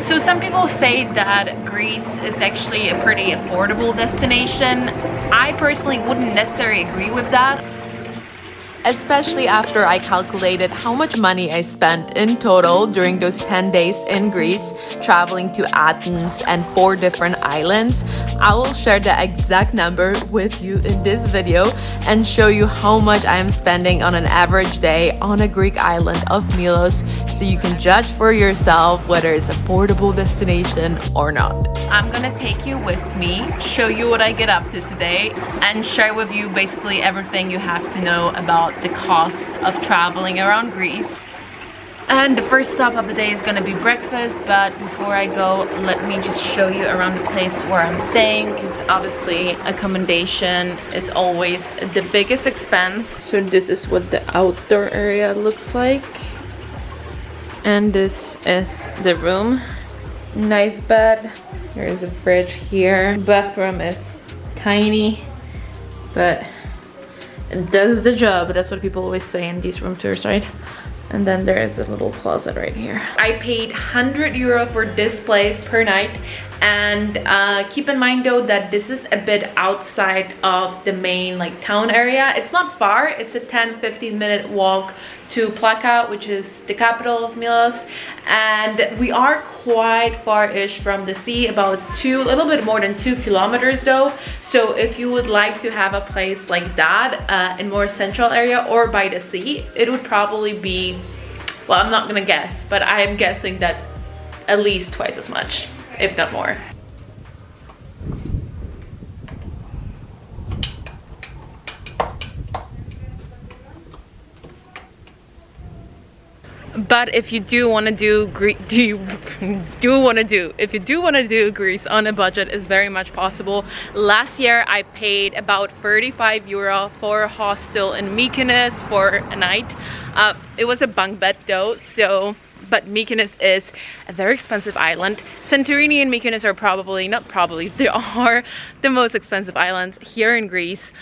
So some people say that Greece is actually a pretty affordable destination. I personally wouldn't necessarily agree with that. Especially after I calculated how much money I spent in total during those 10 days in Greece, traveling to Athens and 4 different islands. I will share the exact number with you in this video and show you how much I am spending on an average day on a Greek island of Milos, so you can judge for yourself whether it's affordable destination or not. I'm gonna take you with me, show you what I get up to today, and share with you basically everything you have to know about the cost of traveling around Greece. And the first stop of the day is gonna be breakfast, but before I go, let me just show you around the place where I'm staying, because obviously accommodation is always the biggest expense. So this is what the outdoor area looks like. And this is the room. Nice bed. There is a fridge here. Bathroom is tiny, but it does the job. That's what people always say in these room tours, right? And then there is a little closet right here. I paid €100 for this place per night. And keep in mind though that this is a bit outside of the main like town area. It's not far. It's a 10-15 minute walk to Plaka, which is the capital of Milos, and we are quite far-ish from the sea, about a little bit more than 2 kilometers though. So if you would like to have a place like that in more central area or by the sea, it would probably be, well, I'm not gonna guess, but I'm guessing that at least twice as much, if not more. But if you do want to do Greece on a budget, is very much possible. Last year I paid about €35 for a hostel in Mykonos for a night. It was a bunk bed though, so but Mykonos is a very expensive island. Santorini and Mykonos are they are the most expensive islands here in Greece.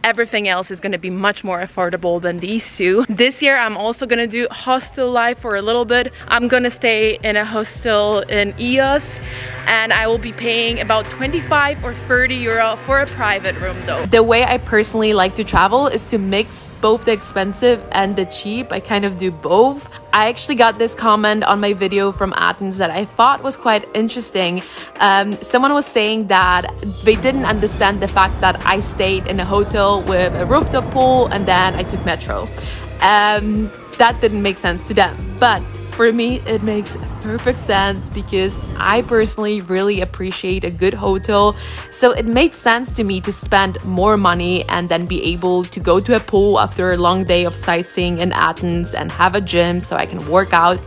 Everything else is going to be much more affordable than these two. This year I'm also going to do hostel life for a little bit. I'm going to stay in a hostel in Ios, and I will be paying about 25 or 30 euro for a private room though. The way I personally like to travel is to mix both the expensive and the cheap. I kind of do both. I actually got this comment on my video from Athens that I thought was quite interesting. Someone was saying that they didn't understand the fact that I stayed in a hotel with a rooftop pool and then I took metro. That didn't make sense to them, but for me it makes perfect sense because I personally really appreciate a good hotel. So it made sense to me to spend more money and then be able to go to a pool after a long day of sightseeing in Athens and have a gym so I can work out.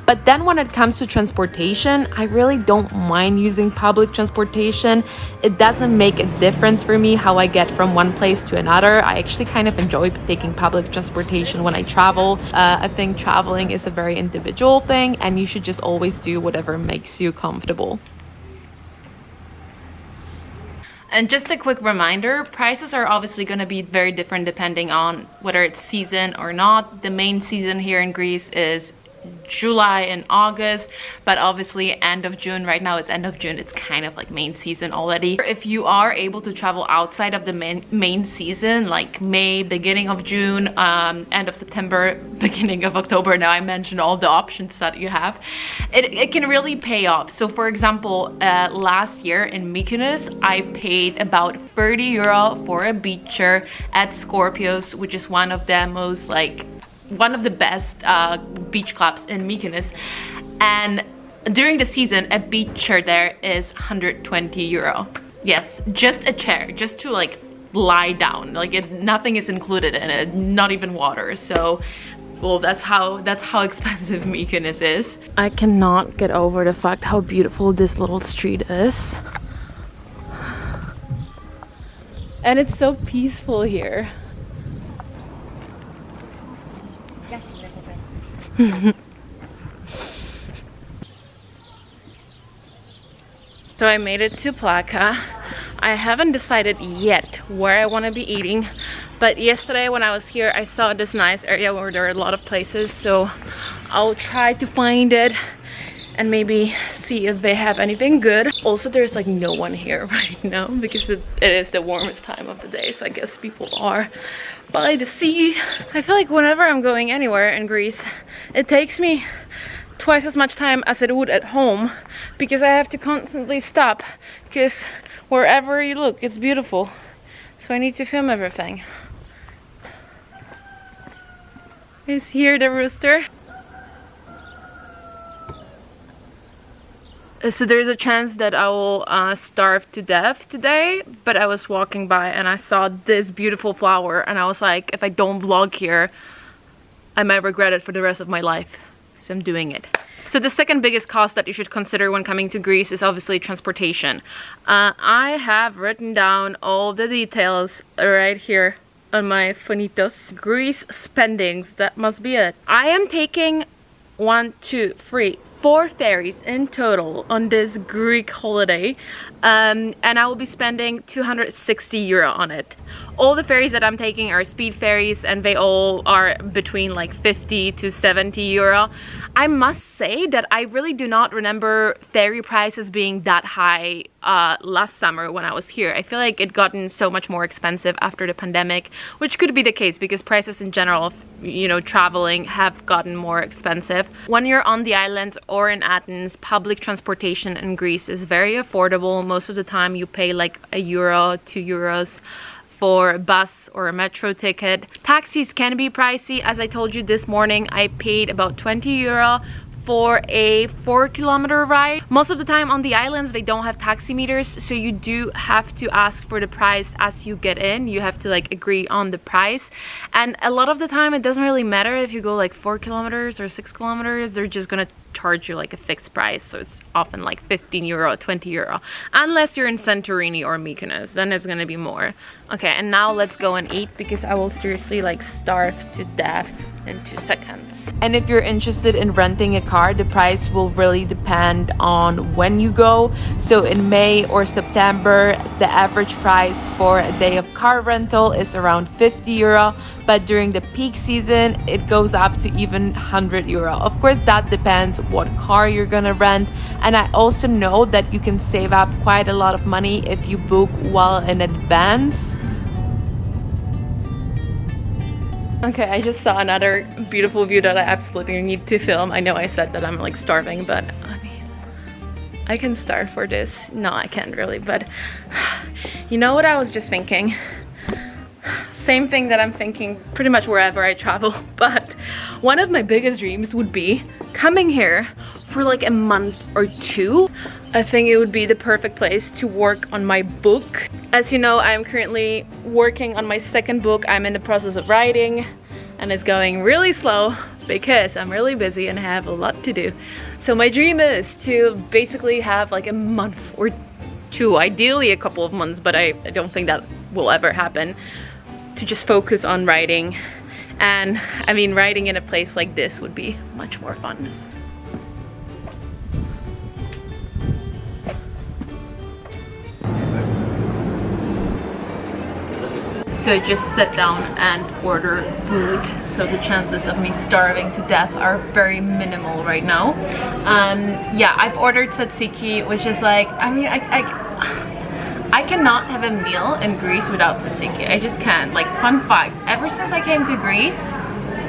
But then when it comes to transportation, I really don't mind using public transportation. It doesn't make a difference for me how I get from one place to another. I actually kind of enjoy taking public transportation when I travel. I think traveling is a very individual thing and you should just always do whatever makes you comfortable. And just a quick reminder, prices are obviously going to be very different depending on whether it's season or not. The main season here in Greece is July and August, but obviously end of June. Right now it's end of June, it's kind of like main season already. If you are able to travel outside of the main season, like May, beginning of June, end of September, beginning of October, now I mentioned all the options that you have, it can really pay off. So for example, last year in Mykonos I paid about 30 euro for a beach chair at Scorpios, which is one of the best beach clubs in Mykonos, and during the season a beach chair there is 120 euro. Yes, just a chair, just to like lie down, like nothing is included in it, not even water. So well, that's how expensive Mykonos is. I cannot get over the fact how beautiful this little street is, and it's so peaceful here. So I made it to Plaka. I haven't decided yet where I want to be eating, but yesterday when I was here I saw this nice area where there are a lot of places, so I'll try to find it and maybe see if they have anything good. Also, there's like no one here right now because it is the warmest time of the day, so I guess people are by the sea. I feel like whenever I'm going anywhere in Greece, it takes me twice as much time as it would at home because I have to constantly stop because wherever you look, it's beautiful. So I need to film everything. Is here the rooster? So there's a chance that I will starve to death today, but I was walking by and I saw this beautiful flower and I was like, if I don't vlog here, I might regret it for the rest of my life. So I'm doing it. So the second biggest cost that you should consider when coming to Greece is obviously transportation. I have written down all the details right here on my phonitos. Greece spendings, that must be it. I am taking 4 ferries in total on this Greek holiday, and I will be spending 260 euro on it. All the ferries that I'm taking are speed ferries and they all are between like 50 to 70 euro. I must say that I really do not remember ferry prices being that high last summer when I was here. I feel like it gotten so much more expensive after the pandemic, which could be the case because prices in general of, you know, traveling have gotten more expensive. When you're on the islands or in Athens, public transportation in Greece is very affordable. Most of the time you pay like €1, €2 for a bus or a metro ticket. Taxis can be pricey. As I told you this morning, I paid about 20 euro for a 4-kilometer ride. Most of the time on the islands they don't have taximeters, so you do have to ask for the price as you get in. You have to like agree on the price, and a lot of the time it doesn't really matter if you go like 4 kilometers or 6 kilometers. They're just gonna charge you like a fixed price, so it's often like 15 euro, 20 euro, unless you're in Santorini or Mykonos, then it's gonna be more. Okay, and now let's go and eat because I will seriously like starve to death in 2 seconds. And if you're interested in renting a car, the price will really depend on when you go. So in May or September, the average price for a day of car rental is around 50 euro, but during the peak season it goes up to even 100 euro. Of course, that depends what car you're gonna rent, and I also know that you can save up quite a lot of money if you book well in advance. Okay, I just saw another beautiful view that I absolutely need to film. I know I said that I'm like starving, but I mean, I can starve for this. No, I can't really, but you know what I was just thinking? Same thing that I'm thinking pretty much wherever I travel, but one of my biggest dreams would be coming here for like a month or 2. I think it would be the perfect place to work on my book. As you know, I'm currently working on my 2nd book. I'm in the process of writing and it's going really slow because I'm really busy and I have a lot to do. So my dream is to basically have like a month or 2, ideally a couple of months, but I don't think that will ever happen, to just focus on writing. And I mean, writing in a place like this would be much more fun. So I just sat down and ordered food, so the chances of me starving to death are very minimal right now. Yeah, I've ordered tzatziki, which is like, I mean, I cannot have a meal in Greece without tzatziki. I just can't. Like, fun fact, ever since I came to Greece,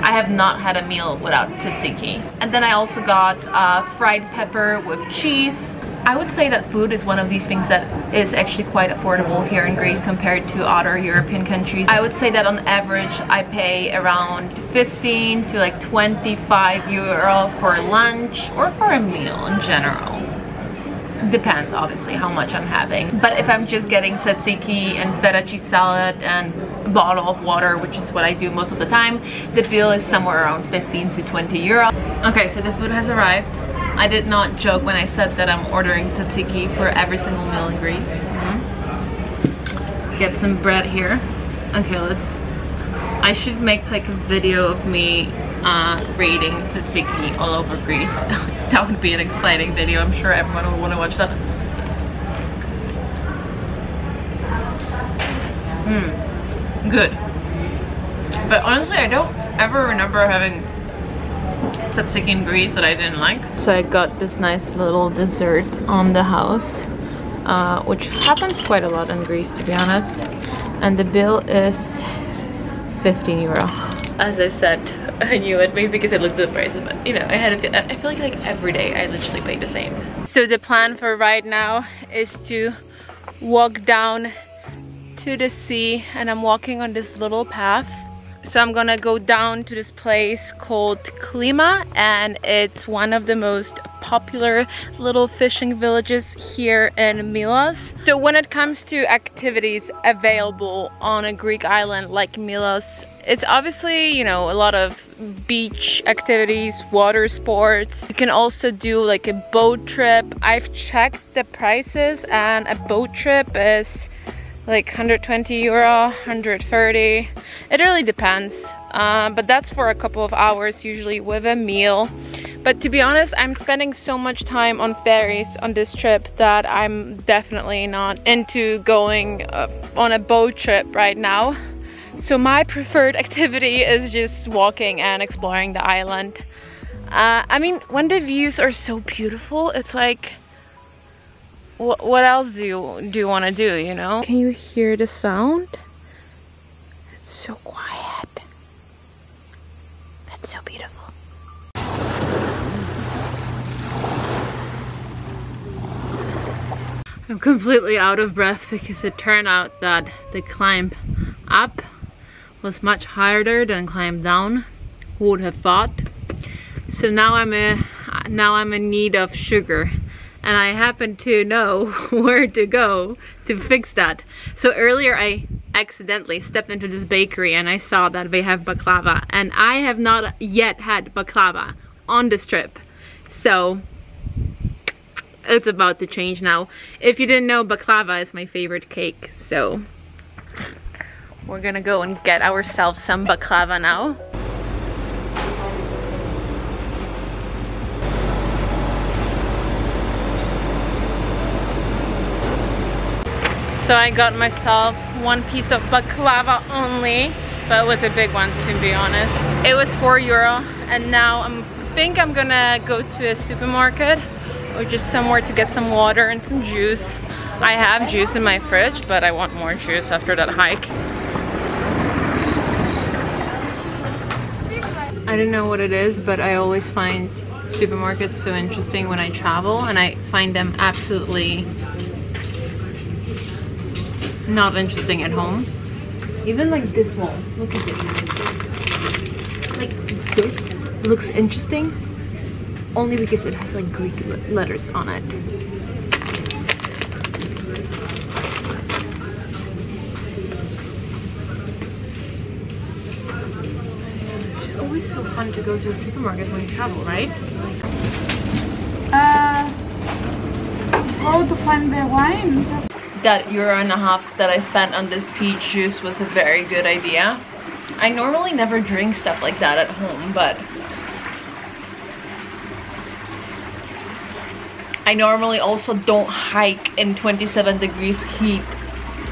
I have not had a meal without tzatziki. And then I also got fried pepper with cheese. I would say that food is one of these things that is actually quite affordable here in Greece compared to other European countries. I would say that on average I pay around 15 to like 25 euro for lunch or for a meal in general. Depends obviously how much I'm having. But if I'm just getting tzatziki and feta cheese salad and a bottle of water, which is what I do most of the time, the bill is somewhere around 15 to 20 euro. Okay, so the food has arrived. I did not joke when I said that I'm ordering tzatziki for every single meal in Greece. Get some bread here. Okay, I should make like a video of me raiding tzatziki all over Greece. That would be an exciting video. I'm sure everyone will want to watch that. Good. But honestly, I don't ever remember having tzatziki in Greece that I didn't like. So I got this nice little dessert on the house, which happens quite a lot in Greece, to be honest. And the bill is 15 euro. As I said, I knew it, maybe because I looked at the price, but you know, I feel like every day I literally pay the same. So the plan for right now is to walk down to the sea, and I'm walking on this little path. So I'm gonna go down to this place called Klima, and it's one of the most popular little fishing villages here in Milos. So when it comes to activities available on a Greek island like Milos, it's obviously, you know, a lot of beach activities, water sports. You can also do like a boat trip. I've checked the prices, and a boat trip is like 120 euro, 130. It really depends, but that's for a couple of hours, usually with a meal. But to be honest, I'm spending so much time on ferries on this trip that I'm definitely not into going on a boat trip right now. So my preferred activity is just walking and exploring the island. I mean, when the views are so beautiful, it's like, what else do you want to do, you know? Can you hear the sound? It's so quiet. That's so beautiful. I'm completely out of breath because it turned out that the climb up was much harder than climb down. Who would have thought? So now I'm in need of sugar, and I happen to know where to go to fix that. So earlier I accidentally stepped into this bakery and I saw that they have baklava, and I have not yet had baklava on this trip. So it's about to change now. If you didn't know, baklava is my favorite cake, so we're gonna go and get ourselves some baklava now. So I got myself one piece of baklava only, but it was a big one, to be honest. It was 4 euro, and now I think I'm gonna go to a supermarket or just somewhere to get some water and some juice. I have juice in my fridge, but I want more juice after that hike. I don't know what it is, but I always find supermarkets so interesting when I travel, and I find them absolutely not interesting at home. Even like this wall, look at this. Like this looks interesting only because it has like Greek letters on it. It's just always so fun to go to a supermarket when you travel, right? Go to find the wine. That €1.50 that I spent on this peach juice was a very good idea. I normally never drink stuff like that at home, but I normally also don't hike in 27 degrees heat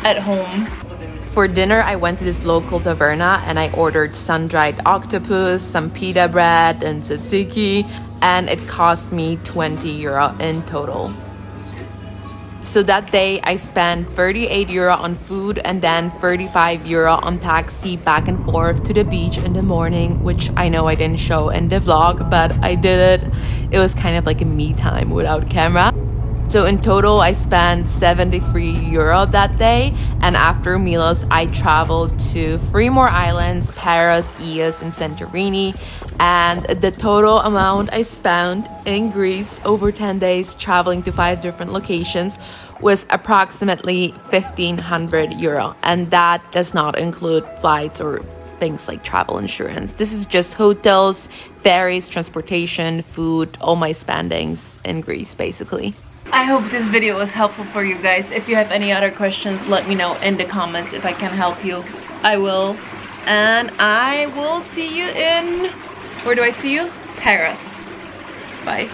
at home. For dinner, I went to this local taverna and I ordered sun-dried octopus, some pita bread and tzatziki, and it cost me 20 euro in total. So that day I spent 38 euro on food and then 35 euro on taxi back and forth to the beach in the morning, which I know I didn't show in the vlog, but I did it. It was kind of like a me time without camera. So in total I spent 73 euro that day, and after Milos I traveled to 3 more islands, Mykonos, Ios and Santorini, and the total amount I spent in Greece over 10 days traveling to 5 different locations was approximately 1,500 euro, and that does not include flights or things like travel insurance. This is just hotels, ferries, transportation, food, all my spendings in Greece basically. I hope this video was helpful for you guys. If you have any other questions, let me know in the comments. If I can help you, I will. And I will see you in... Where do I see you? Paris. Bye.